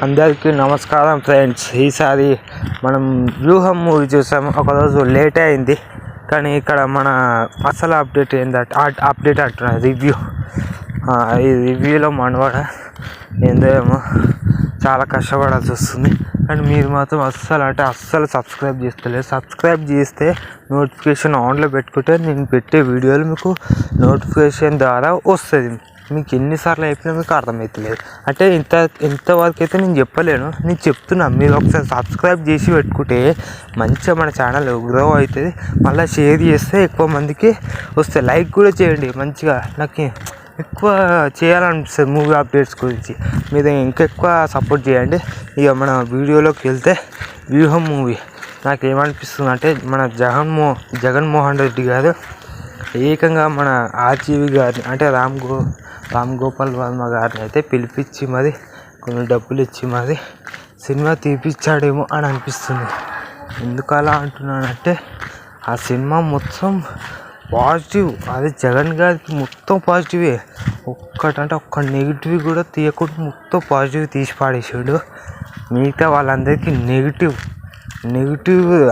అందరికీ నమస్కారం ఫ్రెండ్స్. ఈసారి మనం వ్యూహం మూవీ చూసాము. ఒకరోజు లేట్ అయింది, కానీ ఇక్కడ మన అసలు అప్డేట్ ఏంటంటే అప్డేట్ అంటున్నా రివ్యూ. ఈ రివ్యూలో మనవాడ ఏమో చాలా కష్టపడాల్సి వస్తుంది. కానీ మీరు మాత్రం అస్సలు సబ్స్క్రైబ్ చేస్తలేదు. సబ్స్క్రైబ్ చేస్తే నోటిఫికేషన్ ఆన్లో పెట్టుకుంటే నేను పెట్టే వీడియోలు మీకు నోటిఫికేషన్ ద్వారా వస్తుంది. మీకు ఎన్నిసార్లు అయిపోయినా మీకు అర్థమవుతలేదు. అంటే ఇంతవరకు అయితే నేను చెప్పలేను, నేను చెప్తున్నా. మీరు ఒకసారి సబ్స్క్రైబ్ చేసి పెట్టుకుంటే మంచిగా మన ఛానల్ గ్రో అవుతుంది. మళ్ళీ షేర్ చేస్తే ఎక్కువ మందికి వస్తాయి. లైక్ కూడా చేయండి. మంచిగా నాకు ఎక్కువ చేయాలనిపిస్తుంది మూవీ అప్డేట్స్ గురించి. మీరు ఇంకెక్కువ సపోర్ట్ చేయండి. ఇక మన వీడియోలోకి వెళ్తే వ్యూహం మూవీ నాకు ఏమనిపిస్తుంది అంటే, మన జగన్మోహన్ రెడ్డి గారు ఏకంగా మన ఆర్జీవి గారిని అంటే రామ్ గోపాల్ వర్మ గారిని అయితే పిలిపించి మరి కొన్ని డబ్బులు ఇచ్చి మరి సినిమా తీపిచ్చాడేమో అని అనిపిస్తుంది. ఎందుకు అలా అంటున్నానంటే, ఆ సినిమా మొత్తం పాజిటివ్. అది జగన్ గారికి మొత్తం పాజిటివే. ఒక్క నెగిటివ్ కూడా తీయకుండా మొత్తం పాజిటివ్ తీసి పాడేసాడు. మిగతా వాళ్ళందరికీ నెగిటివ్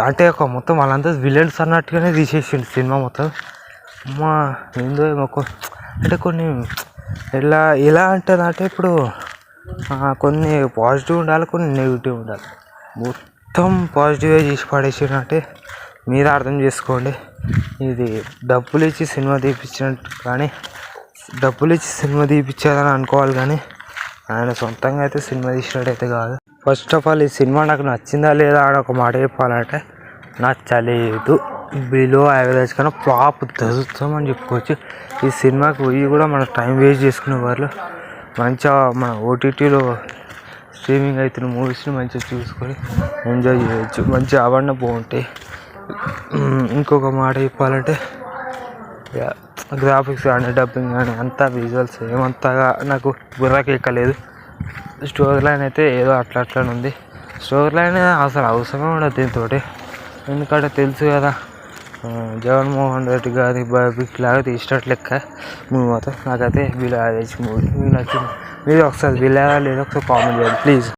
అంటే మొత్తం వాళ్ళందరూ విలన్స్ అన్నట్టుగానే తీసేసిండు సినిమా మొత్తం. అమ్మా ఏందో అంటే కొన్ని ఎలా అంటుందంటే, ఇప్పుడు కొన్ని పాజిటివ్ ఉండాలి, కొన్ని నెగిటివ్ ఉండాలి. మొత్తం పాజిటివే చేసి పడేసినట్టే మీరు అర్థం చేసుకోండి. ఇది డబ్బులు ఇచ్చి సినిమా తీపించినట్టు, కానీ డబ్బులు ఇచ్చి సినిమా తీపించాలని అనుకోవాలి, కానీ ఆయన సొంతంగా అయితే సినిమా తీసినట్టయితే కాదు. ఫస్ట్ ఆఫ్ ఆల్ ఈ సినిమా నాకు నచ్చిందా లేదా అని ఒక మాట చెప్పాలంటే, నచ్చలేదు. బిలో యావరేజ్ కన్నా ఫ్లాప్ దొరుకుతామని చెప్పుకోవచ్చు. ఈ సినిమాకి పోయి కూడా మన టైం వేస్ట్ చేసుకునే వాళ్ళు మంచిగా మన ఓటీటీలో స్ట్రీమింగ్ అవుతున్న మూవీస్ని మంచిగా చూసుకొని ఎంజాయ్ చేయొచ్చు. మంచిగా అవన్నీ బాగుంటాయి. ఇంకొక మాట చెప్పాలంటే, గ్రాఫిక్స్ కానీ డబ్బింగ్ కానీ అంతా విజువల్స్ ఏమంతగా నాకు బుర్రకి ఎక్కలేదు. స్టోరీ లైన్ అయితే ఏదో అట్లా ఉంది. స్టోరీ లైన్ అసలు అవసరమే ఉండదు దీంతో. ఎందుకంటే తెలుసు కదా, జగన్మోహన్ రెడ్డి గారి బయోపిక్ లాగా తీసినట్టు లెక్క మూవీ మాత్రం. నాకైతే బిలో యావరేజ్ మూవీ. మీకు నచ్చింది. మీరు ఒకసారి బిలో లేదా ఒకసారి కామెంట్ చేయండి ప్లీజ్.